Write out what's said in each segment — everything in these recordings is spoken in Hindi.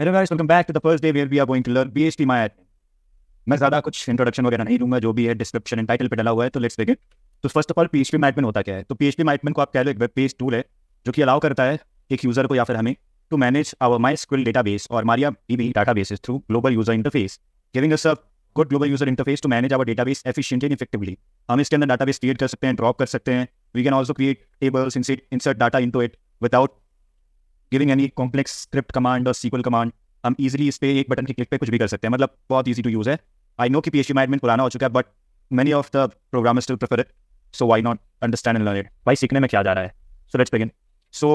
Hello guys, welcome back to the first day where we are going to learn PHP my admin. मैं ज़्यादा कुछ इंट्रोडक्शन वगैरह नहीं दूंगा, जो भी है डिस्क्रिप्शन एंड टाइटल पे डला हुआ है, तो लेट्स बिगिन। तो first of all PHP my admin होता क्या है? तो PHP माय एडमिन को आप कह लो एक वेब पेज टूल है जो कि अलाउ करता है एक यूज़र को या फिर हमें to manage our MySQL database और MariaDB databases through global user interface, giving us a good global user interface to manage our database efficiently and effectively. हम इसके अंदर डाटाबेस क्रिएट कर सकते हैं, ड्रॉप कर सकते हैं। We can also create tables, insert data into it without giving any complex script command और SQL कमांड। हम इजीली इस पे एक बटन के क्लिक पे कुछ भी कर सकते हैं, मतलब बहुत इजी टू यूज़ है। आई नो कि PHP माय एडमिन पुराना हो चुका है, but many of the programmers still prefer it, so why not understand and learn it. भाई सीखने में क्या जा रहा है? So let's begin. So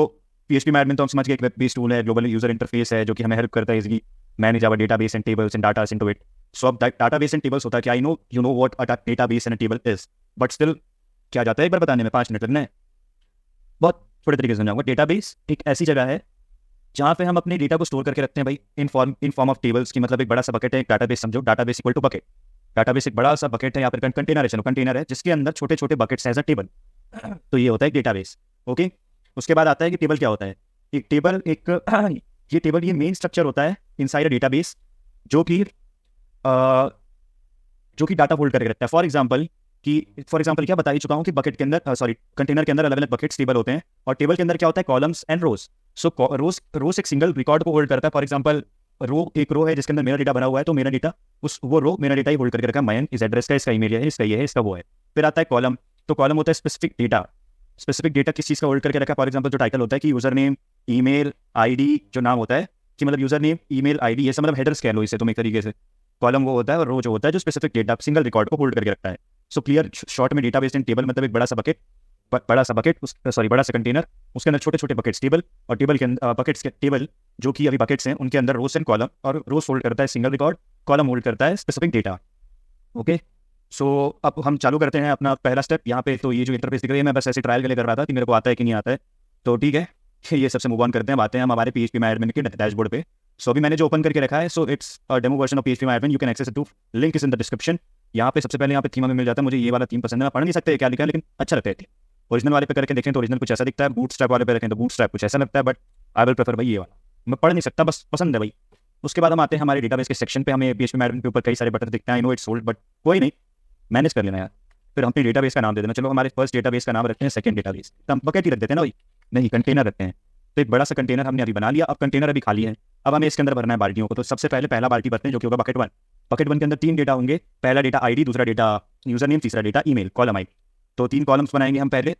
PHP my admin तो हम समझ गए एक वेब बेस्ड टूल है, ग्लोबल यूजर इंटरफेस है जो कि हमें हेल्प करता है easily manage our database and tables and data into it. So अब डाटाबेस एंड टेबल्स होता है कि I know you know what a database and a table is, but still क्या जाता है एक बार बताने में 5 मिनट लगना है। बहुत थोड़े तरीके से समझाऊंगा। डेटाबेस एक ऐसी जगह है जहाँ पे हम अपने डेटा को स्टोर करके रखते हैं भाई, इन फॉर्म ऑफ टेबल्स की। मतलब एक बड़ा सा बकेट है, एक डाटाबेस समझो, database equal to bucket. Database एक बड़ा सा बकेट है, यहाँ पर कंटेनर है, चलो कंटेनर है जिसके अंदर छोटे छोटे बकेट्स एज अ टेबल। तो ये होता है एक डेटाबेस। ओके, उसके बाद आता है कि टेबल क्या होता है। एक टेबल ये मेन स्ट्रक्चर होता है इनसाइड अ डेटाबेस जो कि डाटा होल्ड करके रखता है। फॉर एग्जाम्पल क्या बता ही चुका हूँ कि बकेट के अंदर कंटेनर के अंदर अलग अलग बकेट्स टेबल होते हैं, और टेबल के अंदर क्या होता है, कॉलम्स एंड रोज। सो रोज एक सिंगल रिकॉर्ड को होल्ड करता है। फॉर एग्जाम्पल एक रो है जिसके अंदर मेरा डेटा बना हुआ है, तो मेरा डेटा वो रो मेरा डेटा ही होल्ड करके रखा है। मायन इस एड्रेस का, इसका ईमेल है, इसका ये है, इसका वो है। फिर आता है कॉलम। तो कॉलम होता है स्पेसिफिक डेटा किस चीज़ का होल्ड करके रखा है। फॉर एग्जाम्पल जो टाइटल होता है कि यूजर नेम, ईमेल आईडी, जो नाम होता है कि मतलब यूजर नेम, ईमेल आईडी, ये सब मतलब हेडर्स कह लो इसे तुम एक तरीके से। कॉलम वो होता है, और रो जो होता है जो स्पेसिफिक डेटा सिंगल रिकॉर्ड को होल्ड करके रखता है। सो क्लियर शॉर्ट में डेटाबेस एंड टेबल मतलब एक बड़ा सा कंटेनर, उसके अंदर छोटे छोटे बकेट्स टेबल, और टेबल के अंदर बकेट्स के टेबल जो कि अभी बकेट्स हैं उनके अंदर रोज एंड कॉलम, और रोज होल्ड करता है सिंगल रिकॉर्ड, कॉलम होल्ड करता है स्पेसिफिक डेटा। ओके, सो अब हम चालू करते हैं अपना पहला स्टेप। यहाँ पे तो ये जो इंटरफेस दिख रही है, मैं बस ऐसे ट्रायल के लिए कर रहा था कि मेरे को आता है कि नहीं आता है, तो ठीक है। ये सबसे मूव ऑन करते हैं, आते हैं हम हमारे PHP माय एडमिन के डैशबोर्ड पे। सो अभी मैंने जो ओपन करके रखा है, so it's a demo version of PHP my admin, you can access it too, link is in the description. यहाँ पे सबसे पहले यहाँ पे थीम में मिल जाता है। मुझे ये वाला थीम पसंद है, मैं पढ़ नहीं सकते क्या लिखा है, लेकिन अच्छा लगता है। ओरिजिनल वाले पे करके देखें तो ओरिजिनल कुछ ऐसा दिखता है, बूटस्ट्रैप वाले पे रखें तो बूटस्ट्रैप कुछ ऐसा लगता है, बट आई विल प्रेफर भाई ये वाला। मैं पढ़ नहीं सकता, बस पसंद है भाई। उसके बाद हम आते हैं हमारे डेटाबेस के सेक्शन पे। हमें PHP माय एडमिन के ऊपर कई सारे बटन दिखते हैं, I know it's old, but कोई नहीं, मैनेज कर लेना यार। फिर हम अपने डेटाबेस का नाम दे देना। चलो हमारे फर्स्ट डेटाबेस का नाम रखते हैं सेकंड डेटाबेस, तो हम बकेट ही रख देते हैं ना भाई, नहीं कंटेनर रखते हैं। तो एक बड़ा सा कंटेनर हमने अभी बना लिया। अब कंटेनर अभी खाली है, अब हमें इसके अंदर भरना है बाल्टियों को। तो सबसे पहले पहला बाल्टी भरते हैं जो कि होगा बकेट 1। बकेट 1 के अंदर 3 डेटा होंगे, पहला डेटा आईडी, दूसरा डेटा यूजर नेम, तीसरा डेटा ईमेल, कॉलम आई। तो 3 कॉलम्स बनाएंगे हम पहले।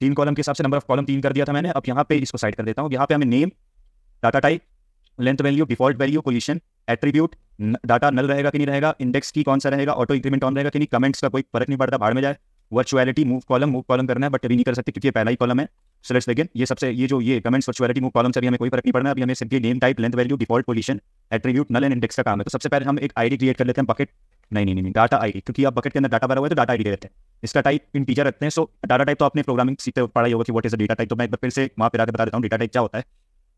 3 कॉलम के हिसाब से नंबर ऑफ कॉलम 3 कर दिया था मैंने। अब यहाँ पे इसको साइड कर देता हूँ। यहाँ पे हमें name, data type, length value, default value, position, attribute, data null रहेगा कि नहीं रहेगा, इंडेक्स की कौन सा रहेगा, ऑटो इंक्रीमेंट ऑन रहेगा कि नहीं, कमेंट्स का कोई फर्क नहीं पड़ता, भाड़ में जाए। वर्चुअलिटी, मूव कॉलम करना है, बट अभी नहीं कर सकते क्योंकि ये पहला ही कॉलम है। So let's begin. ये कमेंट्स, वर्चुअलिटी, मूव कॉलम से अभी हमें कोई फर्क नहीं पड़ना है। अभी हमें simply name type, length value, default, position, attribute, null and index का काम है। तो सबसे पहले हम एक आईडी क्रिएट कर लेते हैं, बकेट नहीं डाटा आईडी, क्योंकि आप बकेट के अंदर डाटा भरा हुआ है तो डाटा आईडी रहते हैं। इसका टाइप इंटीजर रखते हैं। सो डाटा टाइप तो आपने प्रोग्रामिंग सीखते पढ़ा ही होगा कि what is a data type. तो मैं एक बार फिर से वहाँ पे आकर बता देता हूँ डेटा टाइप क्या होता है।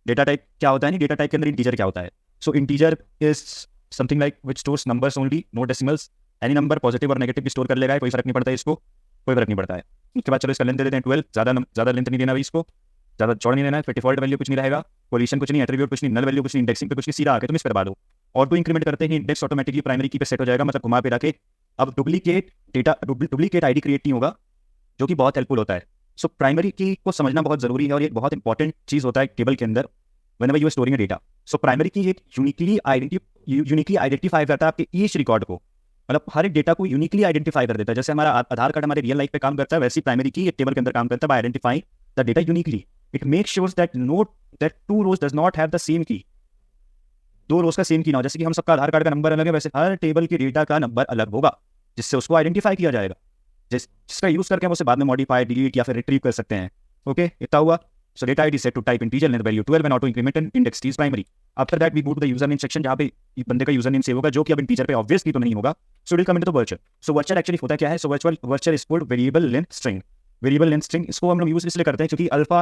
डेटा टाइप डेटा टाइप के अंदर इंटीजर क्या होता है। So integer is something like which stores numbers only, no decimals. Any number positive और नेगेटिव भी स्टोर कर लेगा, कोई फर्क नहीं पड़ता है इसको, कोई फर्क नहीं पड़ता है। उसके बाद चलो इसका लेंथ दे देते हैं 12, ज़्यादा लेंथ नहीं देना भाई, इसको ज़्यादा चौड़ा नहीं देना है। फिर डिफॉल्ट वैल्यू कुछ नहीं रहेगा, पोजीशन कुछ नहीं, एट्रीब्यूट कुछ नहीं, नल वैल्यू कुछ नहीं, इंडेक्सिंग पे कुछ नहीं, सीधा आके तुम इस पर दबा दो। ऑटो इंक्रीमेंट करते ही इंडेक्स ऑटोमेटिकली प्राइमरी की पे सेट हो जाएगा, मतलब घुमा फिरा के। अब डुप्लीकेट आईडी क्रिएट नहीं होगा, जो कि बहुत हेल्पफुल होता है। सो प्राइमरी की को समझना बहुत जरूरी है, और ये बहुत इंपॉर्टेंट चीज़ होता है टेबल के अंदर whenever you are storing data. So primary key एक यूनिकली आइडेंटिफाई करता है आपके ईच रिकॉर्ड को, मतलब हर एक डेटा को यूनिकली आइडेंटिफाई कर देता है। जैसे हमारा आधार कार्ड हमारे रियल लाइफ पे काम करता है, वैसे प्राइमरी की एक टेबल के अंदर काम करता है bye identifying the data uniquely. It makes sure that 2 rows does not have the same की, 2 rows का सेम की ना हो। जैसे कि हम सबका आधार कार्ड का नंबर अलग है, वैसे हर टेबल के डेटा का नंबर अलग होगा, जिससे उसको आइडेंटिफाई किया जाएगा, जिसका यूज करके हम उसे बाद में मॉडिफाई, डिलीट या फिर रिट्रीव कर सकते हैं। ओके, इतना हुआ। So data ID is set to type integer, length value 12 and auto increment and index T is primary. After that we go to the username section, जहाँ पे बंदे का यूजर नेम सेव होगा, जो कि अब इंटीजर पे ऑब्वियसली तो नहीं होगा। So it will come into the virtual. So virtual actually होता क्या है? So virtual is called variable length string. Variable length string इसको हम लोग यूज इसलिए करते हैं क्योंकि अल्फा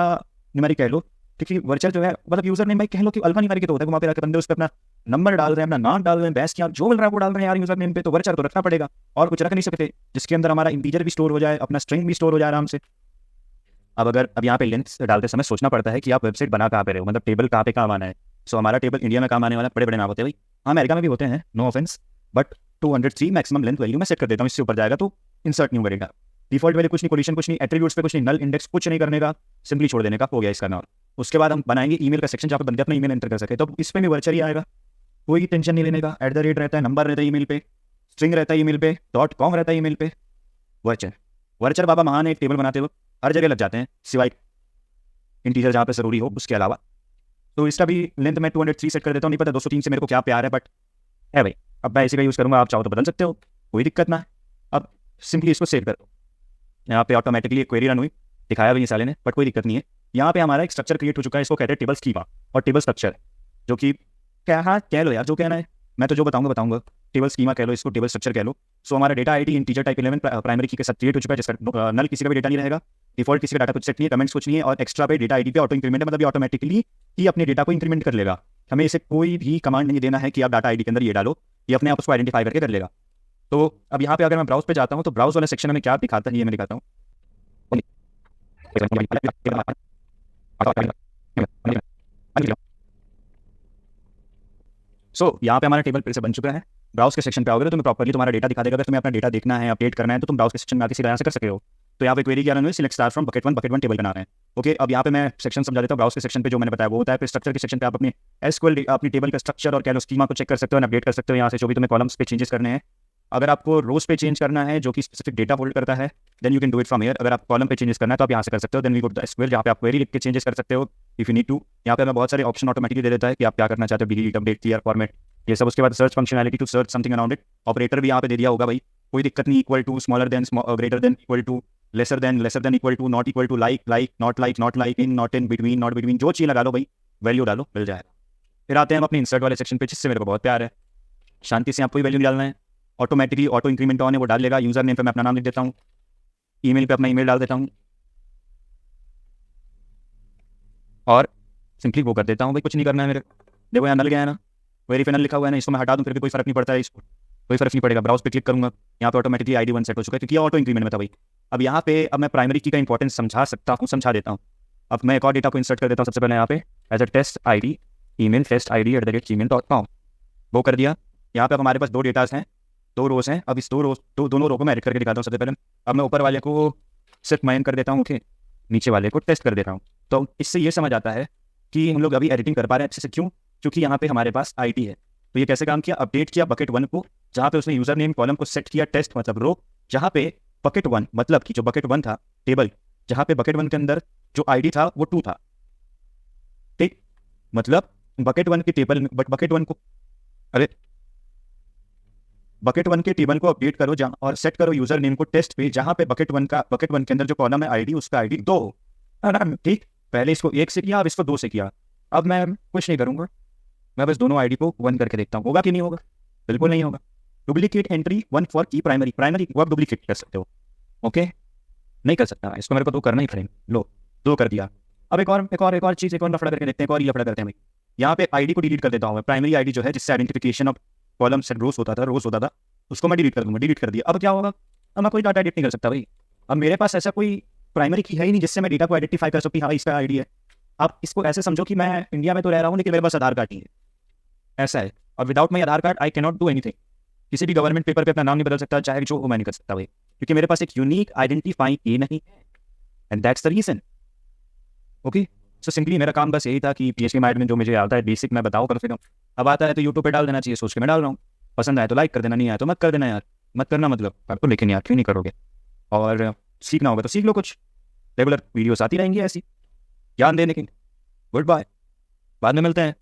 न्यूमेरिक कह लो, क्योंकि वर्चुअल जो है मतलब यूजर नेम भाई कह लो कि अल्फा न्यूमेरिक तो होता है, वहाँ पे आके बंदे उस पर अपना नंबर डाल रहे हैं, अपना नाम डाल रहे हैं, बैस किया जो मिल रहा है वो डाल रहे हैं यार यूजर नेम पे, तो वर्चुअल तो रखना पड़ेगा और कुछ रख नहीं सकते जिसके अंदर हमारा इंटीजर भी स्टोर हो जाए, अपना स्ट्रिंग भी स्टोर हो जाए आराम से। अब यहाँ पे लेंथ डालते समय सोचना पड़ता है कि आप वेबसाइट बना कहाँ पे रहे हो, मतलब टेबल कहाँ पे काम आना है। सो हमारा टेबल इंडिया में काम आने वाला बड़े बड़े नाम होते हैं भाई, हाँ अमेरिका में भी होते हैं, no offense, but 203 maximum length value मैं सेट कर देता हूँ, इससे ऊपर जाएगा तो इंसर्ट नहीं करेगा। डिफॉल्ट वैल्यू कुछ नहीं, पोजीशन कुछ नहीं, एट्रीब्यूट्स पे कुछ नहीं, नल इंडेक्स कुछ नहीं करने का, सिंपली छोड़ देने का, हो गया इसका नाम। उसके बाद हम बनाएंगे ईमेल का सेक्शन जहाँ पे बंदे अपना ईमेल एंटर कर सके, तो इस पर भी वर्चर ही आएगा, कोई टेंशन नहीं लेने का। @ रहता है, नंबर रहता है ईमेल पे, स्ट्रिंग रहता है ईमेल पे, .com रहता है ईमेल पे, वर्चर। वर्चर बाबा महान एक टेबल बनाते वक्त हर जगह लग जाते हैं, सिवाय इंटीजर जहाँ पे जरूरी हो उसके अलावा। तो इसका भी लेंथ मैं 203 सेट कर देता हूँ, नहीं पता 203 से मेरे को क्या प्यार है, बट है भाई, अब मैं इसी का यूज़ करूँगा, आप चाहो तो बदल सकते हो, कोई दिक्कत ना है। अब सिंपली इसको सेव कर दो, यहाँ पे ऑटोमेटिकली एक क्वेरी रन हुई, दिखाया भी नहीं साले ने, बट कोई दिक्कत नहीं है। यहाँ पे हमारा एक स्ट्रक्चर क्रिएट हो चुका है, इसको कहते हैं टेबल स्कीमा और टेबल स्ट्रक्चर, जो कि क्या, हाँ कह लो यार जो कहना है, मैं तो जो बताऊंगा, टेबल स्कीमा कह लो, इसको टेबल स्ट्रक्चर कह लो। सो हमारा data ID integer type 11 primary की के साथ क्रिएट हो चुका है, जिसका नल किसी का भी डेटा नहीं रहेगा, डिफॉल्ट किसी का डाटा कुछ सेट नहीं है, कमेंट्स कुछ नहीं है, और एक्स्ट्रा पे डेटा आईडी पे ऑटो इंक्रीमेंट है, मतलब ये ऑटोमेटिकली ही अपने डेटा को इंक्रीमेंट कर लेगा। हमें इसे कोई भी कमांड नहीं देना है कि आप डाटा आईडी के अंदर ये डालो, ये अपने आप उसको आइडेंटिफाई करके कर लेगा। तो अब यहाँ पे अगर मैं ब्राउज पे जाता हूँ तो ब्राउज वाले सेक्शन में क्या दिखाता है ये मैं दिखाता हूँ। यहाँ पे हमारा टेबल फिर से बन चुका है। ब्राउज के सेक्शन पे आओगे तो तुम्हें प्रॉपर्ली तुम्हारा डेटा दिखा देगा। अगर तुम्हें अपना डेटा देखना है, अपडेट करना है, तो तुम ब्राउज के सेक्शन में आके सीधा यहाँ से कर सकते हो। तो यहाँ पे क्वेरी क्या रन हुई, select star from bucket one table बना रहे हैं। ओके, अब यहाँ पे मैं सेक्शन समझा देता हूँ। ब्राउज के सेक्शन पे जो मैंने बताया वो होता है, फिर स्ट्रक्चर के सेक्शन पे आप अपने एसक्यूएल अपनी टेबल का स्ट्रक्चर और कैलो स्कीमा को चेक कर सकते हो, अपडेट कर सकते हो यहाँ से, जो भी तुम्हें कॉलम्स पे चेंजेस करने हैं। अगर आपको रोज पे चेंज करना है जो कि स्पेसिफिक डेटा होल्ड करता है, then you can do it from here. अगर आप कॉलम पे चेंजेस करना है तो आप यहाँ से कर सकते हो, then we go to SQL जहाँ पे आप क्वेरी लिख के चेंजेस कर सकते हो इफ यू नीड टू। यहाँ पे हमें बहुत सारे ऑप्शन ऑटोमेटिकली दे देता है कि आप क्या करना चाहते हो, डिलीट, अपडेट, क्लियर, फॉर्मेट, ये सब। उसके बाद search functionality to search something around it. Operator भी यहाँ पे दे दिया होगा भाई, कोई दिक्कत नहीं। Equal to, smaller than, greater than, equal to, lesser than, equal to, not equal to, like, not like, in, not in, between, not between, जो चीज़ लगा लो भाई, वैल्यू डालो, मिल जाएगा। फिर आते हैं हम अपने इंसर्ट वाले सेक्शन पे, जिससे मेरे को बहुत प्यार है। शांति से आपको वैल्यू डालना है, ऑटोमेटिकली ऑटो इंक्रीमेंट ऑन है, वो डाल लेगा। यूजर नेम पे मैं अपना नाम लिख देता हूँ, ईमेल पे अपना ईमेल डाल देता हूँ, और सिंपली वो कर देता हूँ भाई, कुछ नहीं करना है मेरे। देखो यहाँ नल गया है ना, वेरीफाई नल लिखा हुआ है ना, इसको मैं हटा दूँ फिर भी कोई फर्क नहीं पड़ता है, इसको कोई फर्क नहीं पड़ेगा। ब्राउज पे क्लिक करूँगा, यहाँ पे ऑटोमेटिकली ID 1 सेट हो चुका है, क्योंकि ऑटो इंक्रीमेंट में था भाई। अब यहाँ पे अब मैं प्राइमरी की का इंपॉर्टेंस समझा देता हूँ। अब मैं एक और डेटा को इंसर्ट कर देता हूँ। सबसे पहले यहाँ पे as a test ID email test ID@gmail.com, वो कर दिया। यहाँ पे अब हमारे पास दो डेटाज हैं, दो रोज हैं। अब इस दोनों रो को मैं एडिट करके दिखाता हूँ। सबसे पहले अब मैं ऊपर वाले को सिर्फ माइन कर देता हूँ, ओके, नीचे वाले को टेस्ट कर देता हूँ। तो इससे ये समझ आता है कि हम लोग अभी एडिटिंग कर पा रहे हैं अच्छे से। क्यों? क्योंकि यहाँ पे हमारे पास ID है। तो ये कैसे काम किया, अपडेट किया बकेट 1 को, जहाँ पे उसने यूजर नेम कॉलम को सेट किया टेस्ट मतलब रो, जहाँ पे बकेट 1 मतलब कि जो बकेट 1 था टेबल, जहाँ पे बकेट 1 के अंदर जो ID था वो 2 था, ठीक। मतलब बकेट 1 के टेबल में बकेट 1 के टेबल को अपडेट करो जहाँ, और सेट करो यूजर नेम को टेस्ट पे, जहाँ पे बकेट 1 के अंदर जो कॉलम है ID, उसका ID 2 हो, ठीक। पहले इसको 1 से किया, अब इसको 2 से किया। अब मैं कुछ नहीं करूंगा, मैं बस दोनों ID को 1 करके देखता हूँ, होगा कि नहीं होगा। बिल्कुल नहीं होगा। डुप्लीकेट एंट्री 1 फॉर की प्राइमरी को आप डुप्लीकेट कर सकते हो, ओके, नहीं कर सकता इसको, मेरे को 2 करना ही पड़ेगा। लो 2 कर दिया। अब एक और चीज़, एक और लफड़ा करके देखते हैं, एक और ये लफड़ा करते हैं भाई। यहाँ पे ID को डिलीट कर देता हूँ मैं, प्राइमरी ID जो है जिससे आइडेंटिफिकेशन ऑफ कॉलम्स एंड रोज होता था, उसको मैं डिलीट कर दूंगा। डिलीट कर दिया। अब क्या होगा, अब मैं कोई डाटा एडिट नहीं कर सकता भाई। अब मेरे पास ऐसा कोई प्राइमरी की है ही नहीं जिससे मैं डेटा को आइडेंटिफाई कर सकूँ, हाँ इसका ID है। आप इसको ऐसे समझो कि मैं इंडिया में तो रह रहा हूँ, लेकिन मेरे पास आधार कार्ड नहीं है, ऐसा है। और without my Aadhaar card I can not do anything. किसी भी गवर्नमेंट पेपर पे अपना नाम नहीं बदल सकता, चाहे जो हो मैं नहीं कर सकता भाई, क्योंकि मेरे पास एक यूनिक आइडेंटिफाई की नहीं है, and that's the reason. Okay, so simply मेरा काम बस यही था कि PHP में जो मुझे आता है बेसिक मैं बताऊँ कम से कम। अब आता है तो यूट्यूब पे डाल देना चाहिए, सोच के मैं डाल रहा हूँ। पसंद आए तो लाइक कर देना, नहीं आया तो मत कर देना यार, मत करना मतलब आपको, लेकिन यार क्यों नहीं करोगे। और सीखना होगा तो सीख लो, कुछ रेगुलर वीडियोस आती रहेंगी ऐसी ज्ञान देने की। गुड बाय, बाद में मिलते हैं।